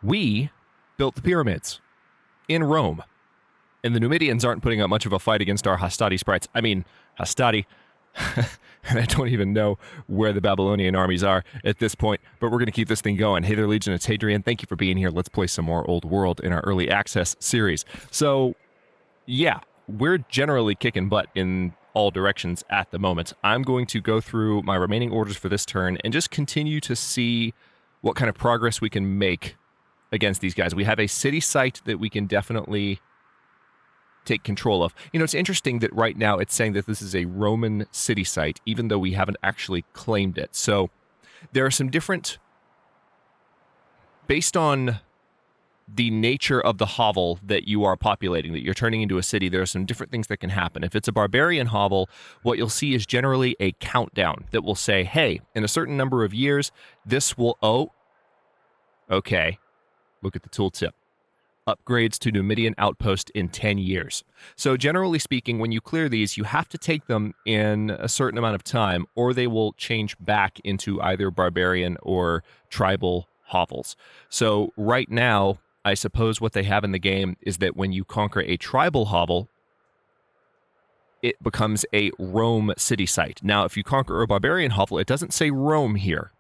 We built the pyramids in Rome, and the Numidians aren't putting up much of a fight against our Hastati sprites. I mean, Hastati, and I don't even know where the Babylonian armies are at this point, but we're going to keep this thing going. Hey there, Legion, it's Hadrian. Thank you for being here. Let's play some more Old World in our early access series. So, yeah, we're generally kicking butt in all directions at the moment. I'm going to go through my remaining orders for this turn and just continue to see what kind of progress we can make against these guys. We have a city site that we can definitely take control of. You know, it's interesting that right now it's saying that this is a Roman city site, even though we haven't actually claimed it. So there are some different, based on the nature of the hovel that you are populating, that you're turning into a city, there are some different things that can happen. If it's a barbarian hovel, what you'll see is generally a countdown that will say, hey, in a certain number of years, this will, okay, look at the tooltip. Upgrades to Numidian outpost in 10 years. So generally speaking, when you clear these, you have to take them in a certain amount of time, or they will change back into either barbarian or tribal hovels. So right now, I suppose what they have in the game is that when you conquer a tribal hovel, it becomes a Rome city site. Now, if you conquer a barbarian hovel, it doesn't say Rome here.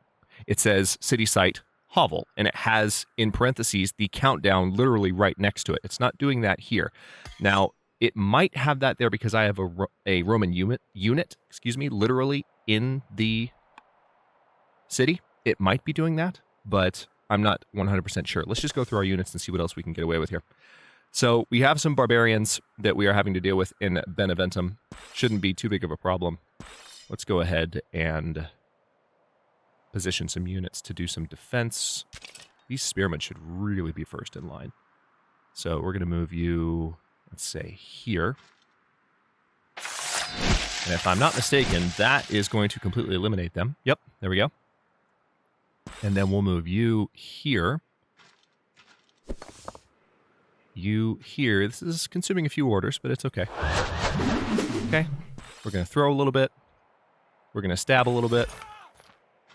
It says city site hovel, and it has in parentheses the countdown literally right next to it. It's not doing that here. Now, it might have that there because I have a Roman unit, literally in the city. It might be doing that, but I'm not 100% sure. Let's just go through our units and see what else we can get away with here. So we have some barbarians that we are having to deal with in Beneventum. Shouldn't be too big of a problem. Let's go ahead and position some units to do some defense. These spearmen should really be first in line. So we're going to move you, let's say, here. And if I'm not mistaken, that is going to completely eliminate them. Yep, there we go. And then we'll move you here. You here. This is consuming a few orders, but it's okay. Okay. We're going to throw a little bit. We're going to stab a little bit.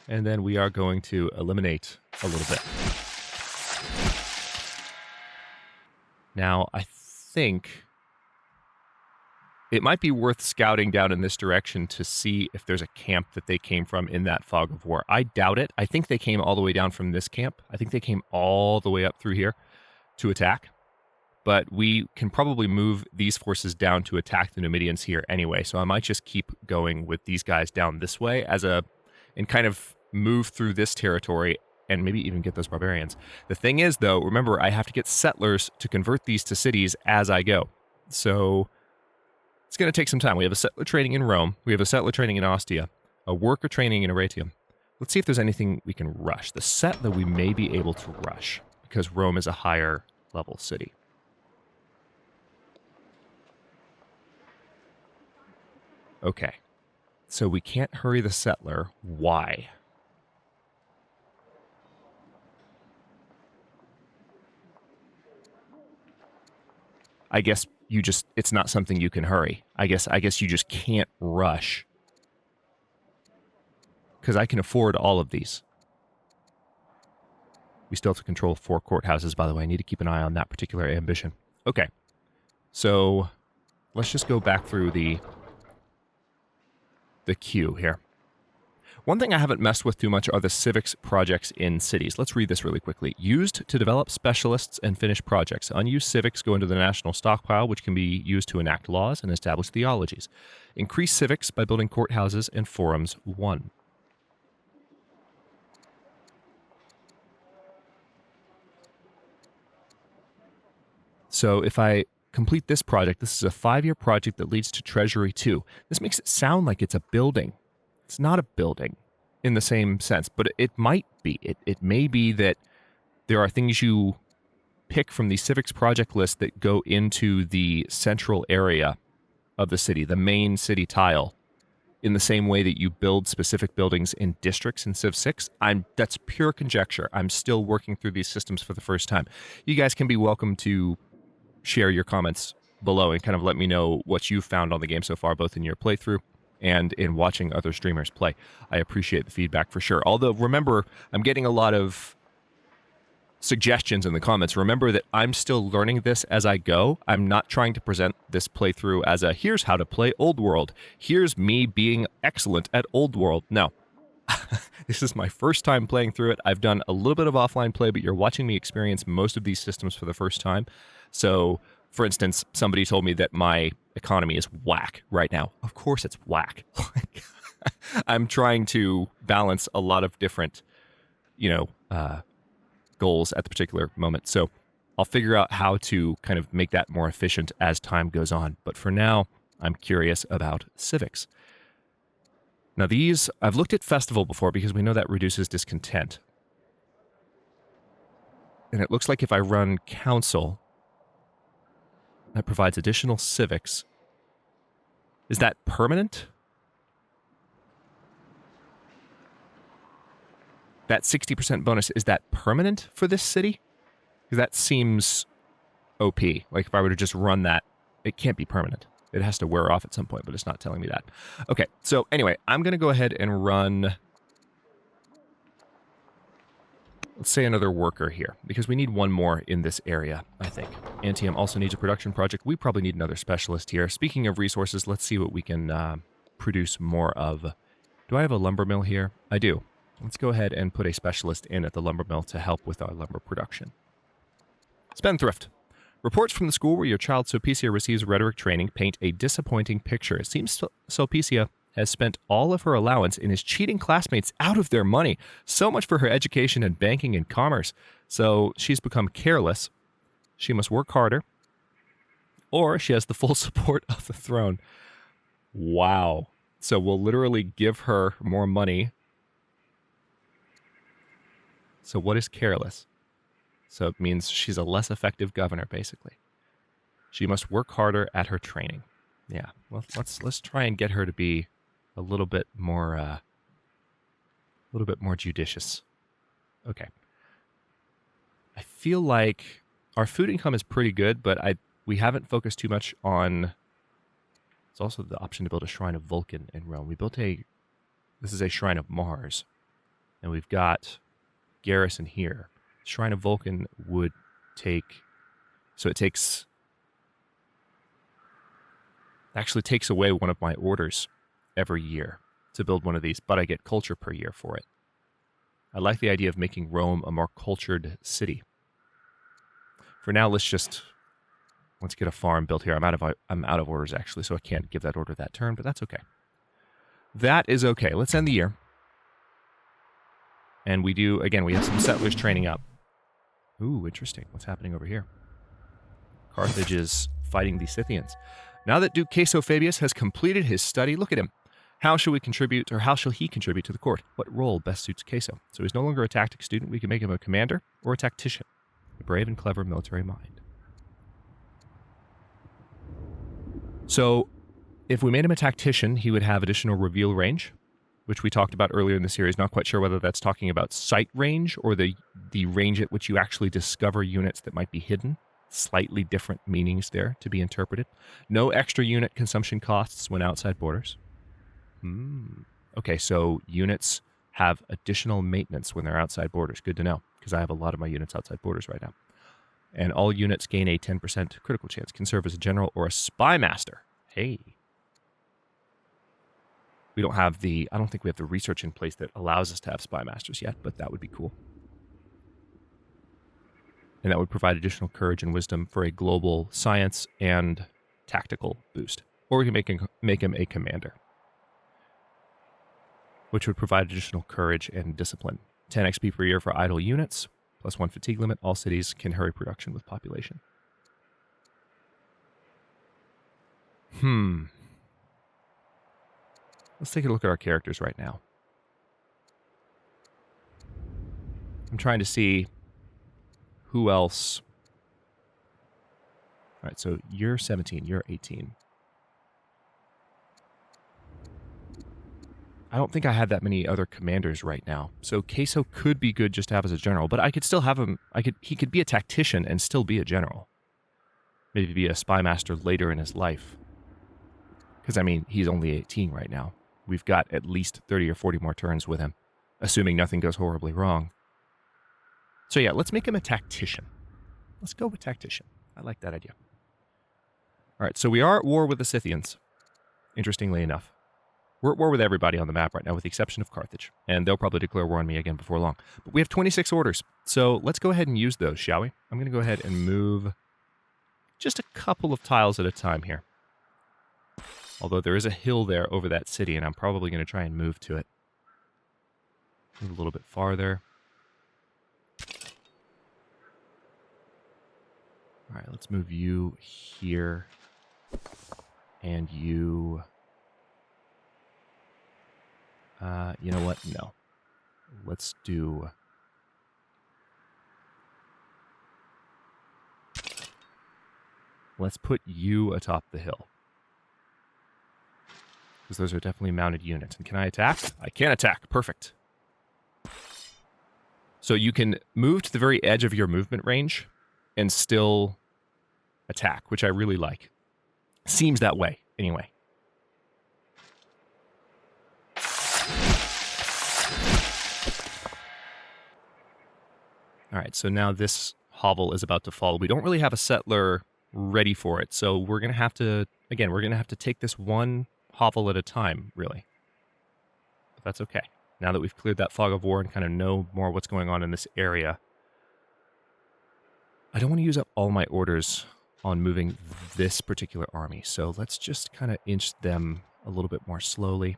And then we are going to eliminate a little bit. Now, I think it might be worth scouting down in this direction to see if there's a camp that they came from in that fog of war. I doubt it. I think they came all the way down from this camp. I think they came all the way up through here to attack. But we can probably move these forces down to attack the Numidians here anyway. So I might just keep going with these guys down this way and kind of move through this territory and maybe even get those barbarians. The thing is, though, remember, I have to get settlers to convert these to cities as I go. So it's going to take some time. We have a settler training in Rome. We have a settler training in Ostia. A worker training in Aratium. Let's see if there's anything we can rush. The settler we may be able to rush because Rome is a higher level city. Okay. So we can't hurry the settler. Why? I guess it's not something you can hurry. I guess you just can't rush. Because I can afford all of these. We still have to control 4 courthouses, by the way. I need to keep an eye on that particular ambition. Okay. So let's just go back through the queue here. One thing I haven't messed with too much are the civics projects in cities. Let's read this really quickly. Used to develop specialists and finish projects. Unused civics go into the national stockpile, which can be used to enact laws and establish theologies. Increase civics by building courthouses and forums 1. So if I complete this project, this is a 5-year project that leads to Treasury 2. This makes it sound like it's a building. It's not a building in the same sense, but it might be. It may be that there are things you pick from the civics project list that go into the central area of the city, the main city tile, in the same way that you build specific buildings in districts in Civ 6. That's pure conjecture. I'm still working through these systems for the first time. You guys can be welcome to share your comments below and kind of let me know what you've found on the game so far, both in your playthrough and in watching other streamers play. I appreciate the feedback for sure. Although, remember, I'm getting a lot of suggestions in the comments. Remember that I'm still learning this as I go. I'm not trying to present this playthrough as a, here's how to play Old World. Here's me being excellent at Old World. No. This is my first time playing through it. I've done a little bit of offline play, but you're watching me experience most of these systems for the first time. So, for instance, somebody told me that my economy is whack right now. Of course it's whack. I'm trying to balance a lot of different, goals at the particular moment. So I'll figure out how to kind of make that more efficient as time goes on. But for now, I'm curious about civics. Now these, I've looked at festival before because we know that reduces discontent. And it looks like if I run council, that provides additional civics. Is that permanent? That 60% bonus, is that permanent for this city? Because that seems OP. Like if I were to just run that, it can't be permanent. It has to wear off at some point, but it's not telling me that. Okay, so anyway, I'm going to go ahead and run, let's say another worker here, because we need one more in this area, I think. Antium also needs a production project. We probably need another specialist here. Speaking of resources, let's see what we can produce more of. Do I have a lumber mill here? I do. Let's go ahead and put a specialist in at the lumber mill to help with our lumber production. Spendthrift. Reports from the school where your child Sulpicia receives rhetoric training paint a disappointing picture. It seems Sulpicia has spent all of her allowance and is cheating classmates out of their money. So much for her education in banking and commerce. So she's become careless. She must work harder. Or she has the full support of the throne. Wow. So we'll literally give her more money. So what is careless? So it means she's a less effective governor, basically. She must work harder at her training. Yeah, well, let's try and get her to be a little bit more judicious. Okay. I feel like our food income is pretty good, but we haven't focused too much on. It's also the option to build a shrine of Vulcan in Rome. We built this is a shrine of Mars, and we've got garrison here. Shrine of Vulcan would take, so it actually takes away one of my orders every year to build one of these, but I get culture per year for it. I like the idea of making Rome a more cultured city. For now, let's get a farm built here. I'm out of orders actually, so I can't give that order that turn, but that's okay. That is okay. Let's end the year. And we have some settlers training up. Ooh, interesting. What's happening over here? Carthage is fighting the Scythians. Now that Duke Caeso Fabius has completed his study, look at him. How shall he contribute to the court? What role best suits Caeso? So he's no longer a tactics student. We can make him a commander or a tactician. A brave and clever military mind. So if we made him a tactician, he would have additional reveal range, which we talked about earlier in the series. Not quite sure whether that's talking about sight range or the range at which you actually discover units that might be hidden. Slightly different meanings there to be interpreted. No extra unit consumption costs when outside borders. Okay, so units have additional maintenance when they're outside borders. Good to know, because I have a lot of my units outside borders right now. And all units gain a 10% critical chance. Can serve as a general or a spy master. Hey. I don't think we have the research in place that allows us to have spy masters yet, but that would be cool. And that would provide additional courage and wisdom for a global science and tactical boost. Or we can make him a commander, which would provide additional courage and discipline. 10 XP per year for idle units, plus 1 fatigue limit. All cities can hurry production with population. Let's take a look at our characters right now. I'm trying to see who else. All right, so you're 17, you're 18. I don't think I have that many other commanders right now. So Caeso could be good just to have as a general, but I could still have him. He could be a tactician and still be a general. Maybe be a spy master later in his life. Because, he's only 18 right now. We've got at least 30 or 40 more turns with him, assuming nothing goes horribly wrong. So yeah, let's make him a tactician. Let's go with tactician. I like that idea. All right, so we are at war with the Scythians, interestingly enough. We're at war with everybody on the map right now, with the exception of Carthage. And they'll probably declare war on me again before long. But we have 26 orders, so let's go ahead and use those, shall we? I'm going to go ahead and move just a couple of tiles at a time here. Although there is a hill there over that city, and I'm probably going to try and move to it. Move a little bit farther. All right, let's move you here. And you... you know what? No. Let's do... Let's put you atop the hill. Because those are definitely mounted units. And can I attack? I can attack. Perfect. So you can move to the very edge of your movement range and still attack, which I really like. Seems that way, anyway. All right, so now this hovel is about to fall. We don't really have a settler ready for it, so we're going to have to, again, we're going to have to take this one hovel at a time, really. But that's okay. Now that we've cleared that fog of war and kind of know more what's going on in this area, I don't want to use up all my orders on moving this particular army, so let's just kind of inch them a little bit more slowly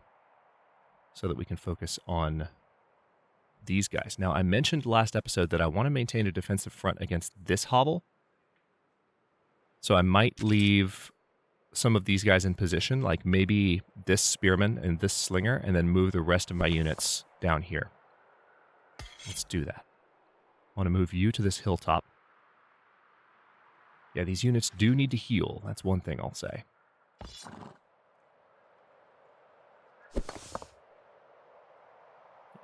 so that we can focus on these guys. Now, I mentioned last episode that I want to maintain a defensive front against this hovel, so I might leave some of these guys in position, like maybe this spearman and this slinger, and then move the rest of my units down here. Let's do that. I want to move you to this hilltop. Yeah, these units do need to heal. That's one thing I'll say.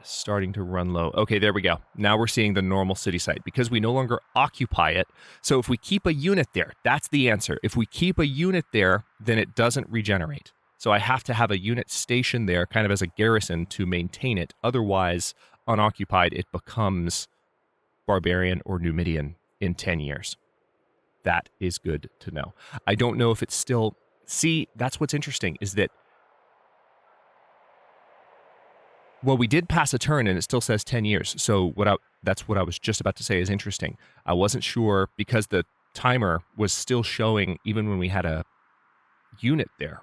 Starting to run low. Okay, there we go. Now we're seeing the normal city site because we no longer occupy it. So if we keep a unit there, that's the answer. If we keep a unit there, then it doesn't regenerate. So I have to have a unit stationed there kind of as a garrison to maintain it. Otherwise, unoccupied, it becomes barbarian or Numidian in 10 years. That is good to know. I don't know if it's still... See, that's what's interesting, is that well, we did pass a turn, and it still says 10 years. So that's what I was just about to say is interesting. I wasn't sure, because the timer was still showing, even when we had a unit there.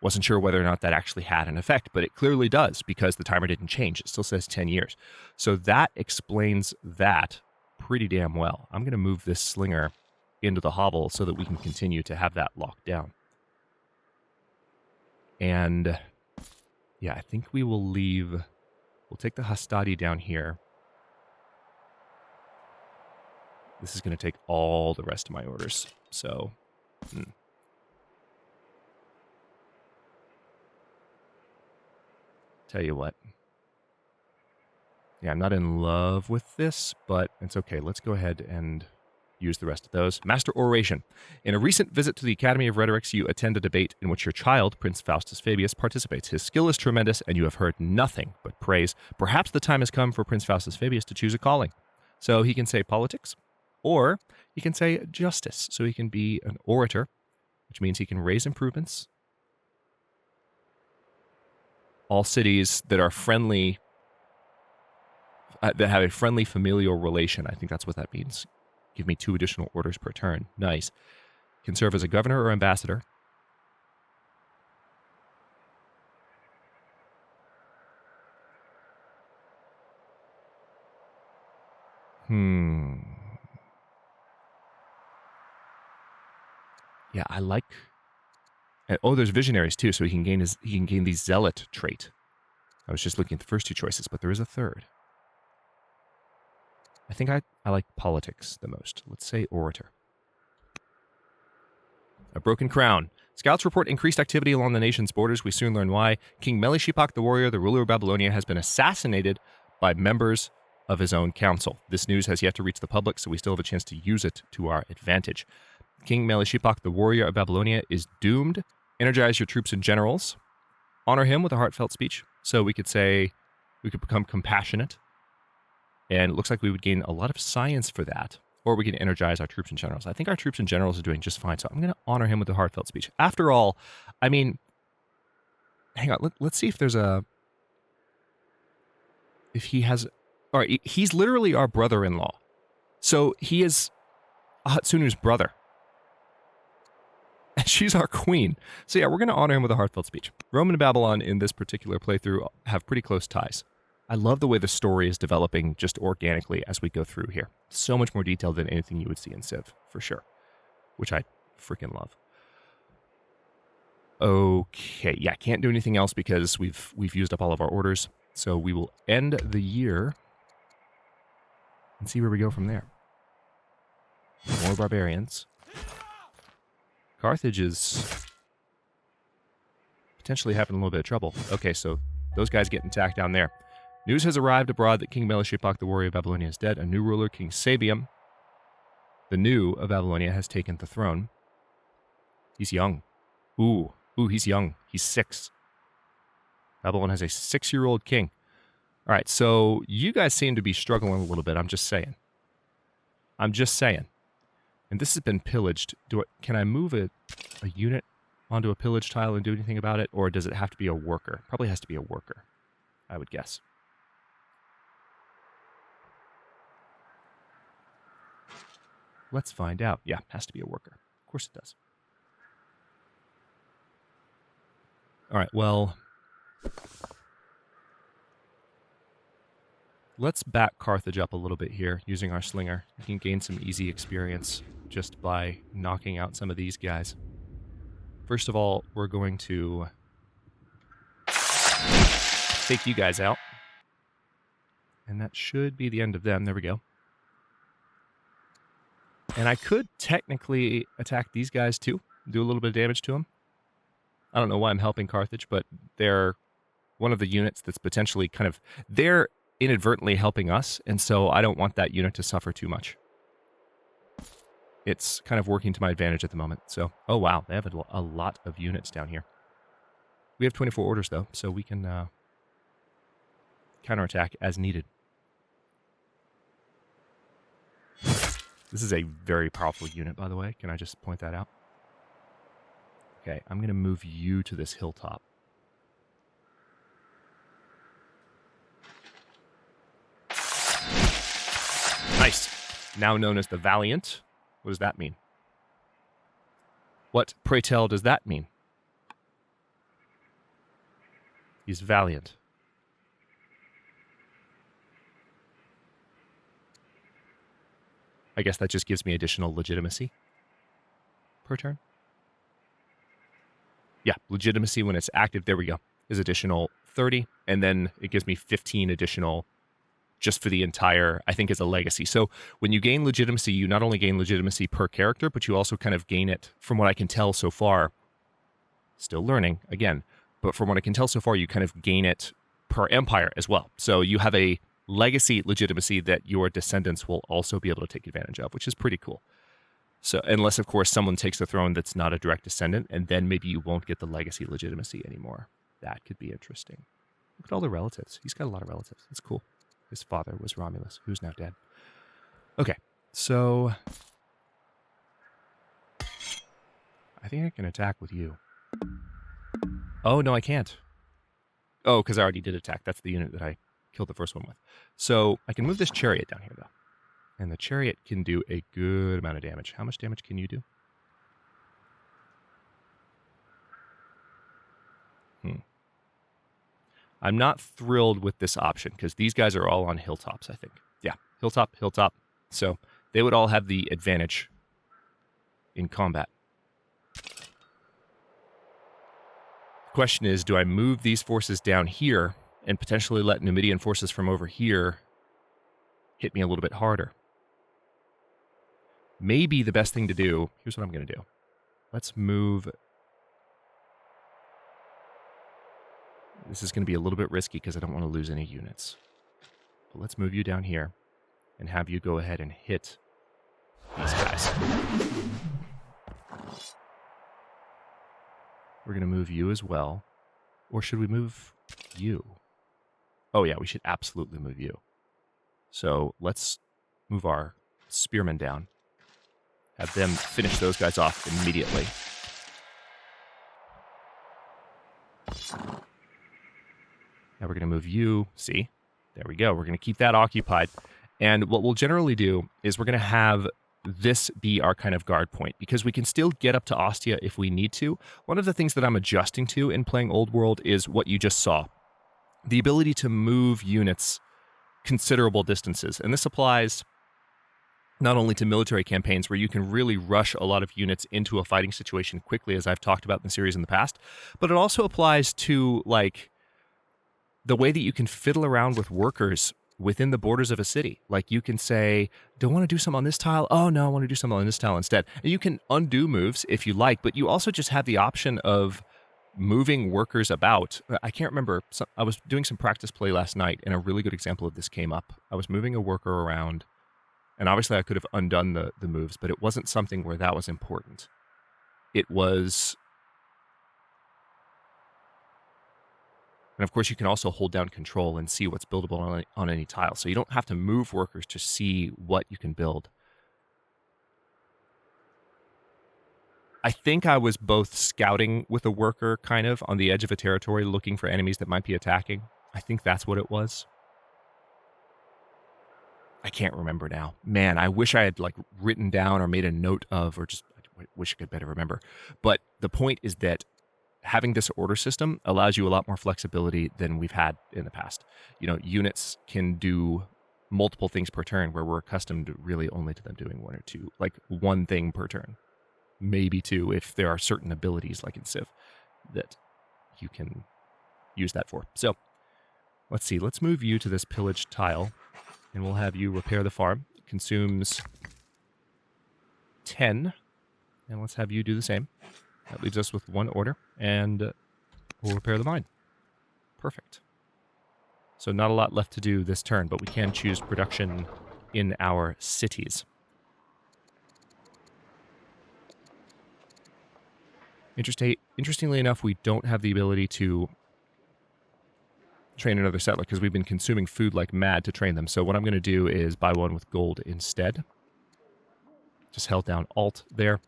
Wasn't sure whether or not that actually had an effect, but it clearly does, because the timer didn't change. It still says 10 years. So that explains that pretty damn well. I'm going to move this slinger into the hovel so that we can continue to have that locked down. And yeah, I think we will leave... We'll take the Hastati down here. This is going to take all the rest of my orders. So, Tell you what. Yeah, I'm not in love with this, but it's okay. Let's go ahead and use the rest of those. Master Oration. In a recent visit to the Academy of Rhetorics, you attend a debate in which your child, Prince Faustus Fabius, participates. His skill is tremendous, and you have heard nothing but praise. Perhaps the time has come for Prince Faustus Fabius to choose a calling. So he can say politics, or he can say justice. So he can be an orator, which means he can raise improvements. All cities that are friendly, that have a friendly familial relation, I think that's what that means. Give me 2 additional orders per turn. Nice. Can serve as a governor or ambassador. Yeah, I like... Oh, there's visionaries too, so he can gain the zealot trait. I was just looking at the first 2 choices, but there is a third. I think I like politics the most. Let's say orator. A broken crown. Scouts report increased activity along the nation's borders. We soon learn why. King Melishipach the warrior, the ruler of Babylonia, has been assassinated by members of his own council. This news has yet to reach the public, so we still have a chance to use it to our advantage. King Melishipach the warrior of Babylonia is doomed. Energize your troops and generals. Honor him with a heartfelt speech. So we could say, we could become compassionate. And it looks like we would gain a lot of science for that, or we can energize our troops and generals. I think our troops and generals are doing just fine, so I'm going to honor him with a heartfelt speech. After all, I mean, hang on, let's see if there's a... If he has... All right, he's literally our brother-in-law. So he is Hatsunu's brother. And she's our queen. So yeah, we're going to honor him with a heartfelt speech. Rome and Babylon in this particular playthrough have pretty close ties. I love the way the story is developing just organically as we go through here. So much more detailed than anything you would see in Civ, for sure. Which I freaking love. Okay, yeah, can't do anything else because we've used up all of our orders. So we will end the year and see where we go from there. More barbarians. Carthage is potentially having a little bit of trouble. Okay, so those guys getting attacked down there. News has arrived abroad that King Melishipach, the warrior of Babylonia, is dead. A new ruler, King Sabium, the new of Babylonia, has taken the throne. He's young. Ooh, he's young. He's 6. Babylon has a 6-year-old king. All right, so you guys seem to be struggling a little bit. I'm just saying. And this has been pillaged. Can I move a unit onto a pillage tile and do anything about it? Or does it have to be a worker? Probably has to be a worker, I would guess. Let's find out. Yeah, has to be a worker. Of course it does. All right, well, let's back Carthage up a little bit here using our slinger. We can gain some easy experience just by knocking out some of these guys. First of all, we're going to take you guys out. And that should be the end of them. There we go. And I could technically attack these guys too, do a little bit of damage to them. I don't know why I'm helping Carthage, but they're one of the units that's potentially kind of... They're inadvertently helping us, and so I don't want that unit to suffer too much. It's kind of working to my advantage at the moment. So, oh wow, they have a lot of units down here. We have 24 orders though, so we can counterattack as needed. This is a very powerful unit, by the way. Can I just point that out? Okay, I'm going to move you to this hilltop. Nice. Now known as the Valiant. What does that mean? What, pray tell, does that mean? He's valiant. I guess that just gives me additional legitimacy per turn. Yeah, legitimacy when it's active, there we go, is additional 30, and then it gives me 15 additional just for the entire, I think, as a legacy. So when you gain legitimacy, you not only gain legitimacy per character, but you also kind of gain it, from what I can tell so far, still learning, again, but from what I can tell so far, you kind of gain it per empire as well. So you have a legacy legitimacy that your descendants will also be able to take advantage of, which is pretty cool. So unless, of course, someone takes the throne that's not a direct descendant, and then maybe you won't get the legacy legitimacy anymore. That could be interesting. Look at all the relatives. He's got a lot of relatives. That's cool. His father was Romulus, who's now dead. Okay, so I think I can attack with you. Oh, no, I can't. Oh, because I already did attack. That's the unit that I killed the first one with. So I can move this chariot down here, though. And the chariot can do a good amount of damage. How much damage can you do? I'm not thrilled with this option because these guys are all on hilltops, I think. Yeah, hilltop, hilltop. So they would all have the advantage in combat. The question is, do I move these forces down here and potentially let Numidian forces from over here hit me a little bit harder? Maybe the best thing to do, here's what I'm going to do. Let's move... This is going to be a little bit risky because I don't want to lose any units. But let's move you down here and have you go ahead and hit these guys. We're going to move you as well. Or should we move you? Oh yeah, we should absolutely move you. So let's move our spearmen down. Have them finish those guys off immediately. Now we're going to move you. See? There we go. We're going to keep that occupied. And what we'll generally do is we're going to have this be our kind of guard point, because we can still get up to Ostia if we need to. One of the things that I'm adjusting to in playing Old World is what you just saw. The ability to move units considerable distances. And this applies not only to military campaigns where you can really rush a lot of units into a fighting situation quickly, as I've talked about in the series in the past, but it also applies to, like, the way that you can fiddle around with workers within the borders of a city. Like, you can say, don't want to do something on this tile? Oh, no, I want to do something on this tile instead. And you can undo moves if you like, but you also just have the option of moving workers about. I can't remember. I was doing some practice play last night, and a really good example of this came up. I was moving a worker around, and obviously I could have undone the moves, but it wasn't something where that was important. It was... And of course, you can also hold down control and see what's buildable on any tile. So you don't have to move workers to see what you can build. I think I was both scouting with a worker kind of on the edge of a territory looking for enemies that might be attacking. I think that's what it was. I can't remember now. Man, I wish I had like written down or made a note of, or just I wish I could better remember. But the point is that having this order system allows you a lot more flexibility than we've had in the past. You know, units can do multiple things per turn, where we're accustomed really only to them doing one or two, like one thing per turn, maybe two if there are certain abilities like in Civ that you can use that for. So let's see, let's move you to this pillaged tile, and we'll have you repair the farm. It consumes 10, and let's have you do the same. That leaves us with one order, and we'll repair the mine. Perfect. So not a lot left to do this turn, but we can choose production in our cities. Interestingly enough, we don't have the ability to train another settler because we've been consuming food like mad to train them. So what I'm going to do is buy one with gold instead. Just held down Alt there.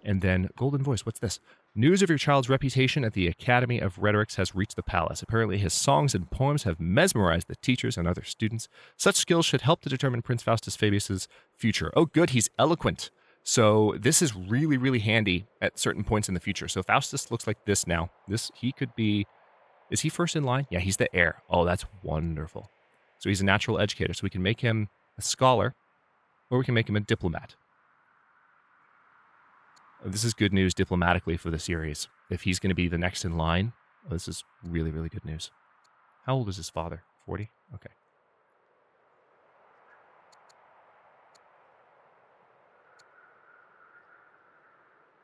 And then Golden Voice, what's this? News of your child's reputation at the Academy of Rhetorics has reached the palace. Apparently his songs and poems have mesmerized the teachers and other students. Such skills should help to determine Prince Faustus Fabius's future. Oh, good, he's eloquent. So this is really, really handy at certain points in the future. So Faustus looks like this now. He could be... Is he first in line? Yeah, he's the heir. Oh, that's wonderful. So he's a natural educator. So we can make him a scholar, or we can make him a diplomat. This is good news diplomatically for the series. If he's going to be the next in line, this is really, really good news. How old is his father? 40? Okay.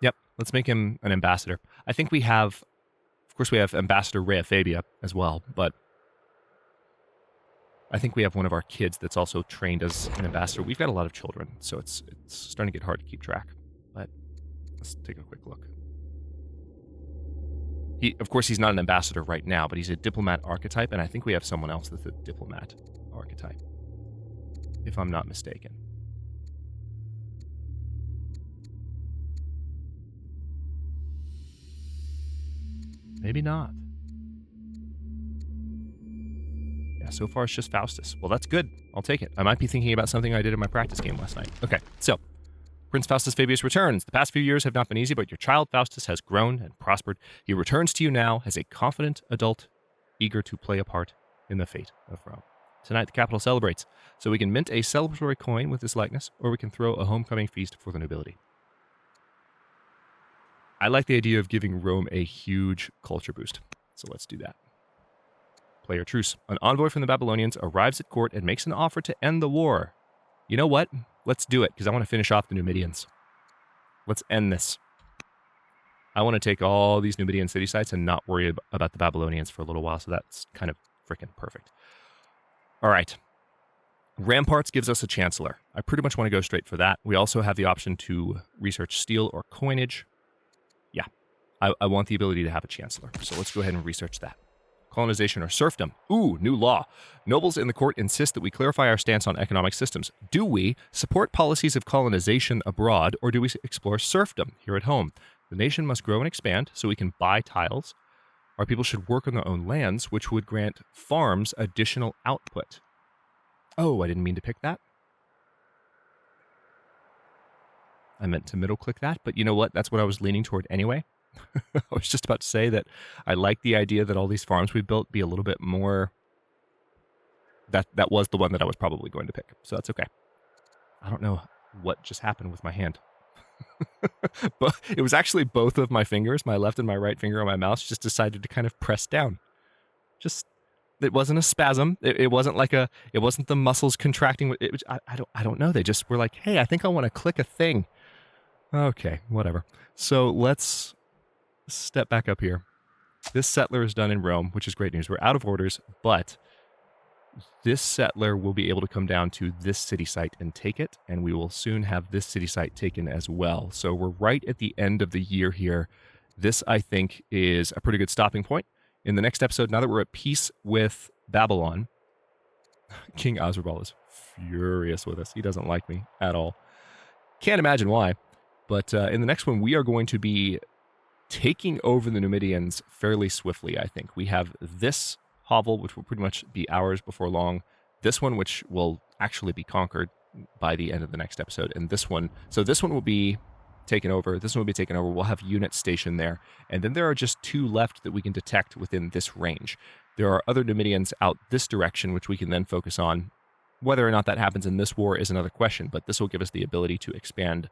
Yep, let's make him an ambassador. I think we have, of course we have Ambassador Rhea Fabia as well, but I think we have one of our kids that's also trained as an ambassador. We've got a lot of children, so it's starting to get hard to keep track, but let's take a quick look. Of course, he's not an ambassador right now, but he's a diplomat archetype, and I think we have someone else that's a diplomat archetype, if I'm not mistaken. Maybe not. Yeah, so far it's just Faustus. Well, that's good. I'll take it. I might be thinking about something I did in my practice game last night. Okay, so Prince Faustus Fabius returns. The past few years have not been easy, but your child Faustus has grown and prospered. He returns to you now as a confident adult, eager to play a part in the fate of Rome. Tonight, the capital celebrates, so we can mint a celebratory coin with this likeness, or we can throw a homecoming feast for the nobility. I like the idea of giving Rome a huge culture boost, so let's do that. Player truce. An envoy from the Babylonians arrives at court and makes an offer to end the war. You know what? Let's do it, because I want to finish off the Numidians. Let's end this. I want to take all these Numidian city sites and not worry about the Babylonians for a little while, so that's kind of freaking perfect. All right. Ramparts gives us a chancellor. I pretty much want to go straight for that. We also have the option to research steel or coinage. Yeah, I want the ability to have a chancellor, so let's go ahead and research that. colonization or serfdom. Ooh, new law. Nobles in the court insist that we clarify our stance on economic systems. Do we support policies of colonization abroad, or do we explore serfdom here at home? The nation must grow and expand so we can buy tiles. Our people should work on their own lands, which would grant farms additional output. Oh, I didn't mean to pick that. I meant to middle click that, but you know what? That's what I was leaning toward anyway. I was just about to say that I like the idea that all these farms we built be a little bit more... That was the one that I was probably going to pick, so that's okay. I don't know what just happened with my hand. But it was actually both of my fingers, my left and my right finger on my mouse, just decided to kind of press down. It wasn't a spasm. It wasn't like it wasn't the muscles contracting. It was, I don't know. They just were like, hey, I think I want to click a thing. Okay, whatever. So let's step back up here. This settler is done in Rome, which is great news. We're out of orders, but this settler will be able to come down to this city site and take it, and we will soon have this city site taken as well. So we're right at the end of the year here. This, I think, is a pretty good stopping point. In the next episode, now that we're at peace with Babylon, King Azurbanipal is furious with us. He doesn't like me at all. Can't imagine why. But in the next one, we are going to be taking over the Numidians fairly swiftly, I think. We have this hovel, which will pretty much be ours before long. This one, which will actually be conquered by the end of the next episode. And this one, so this one will be taken over. This one will be taken over. We'll have units stationed there. And then there are just 2 left that we can detect within this range. There are other Numidians out this direction, which we can then focus on. Whether or not that happens in this war is another question, but this will give us the ability to expand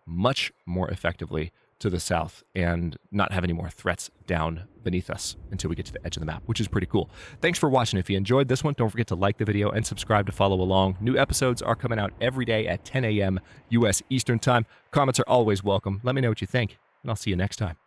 much more effectively to the south and not have any more threats down beneath us until we get to the edge of the map, which is pretty cool. Thanks for watching. If you enjoyed this one, don't forget to like the video and subscribe to follow along. New episodes are coming out every day at 10 a.m. U.S. Eastern Time. Comments are always welcome. Let me know what you think, and I'll see you next time.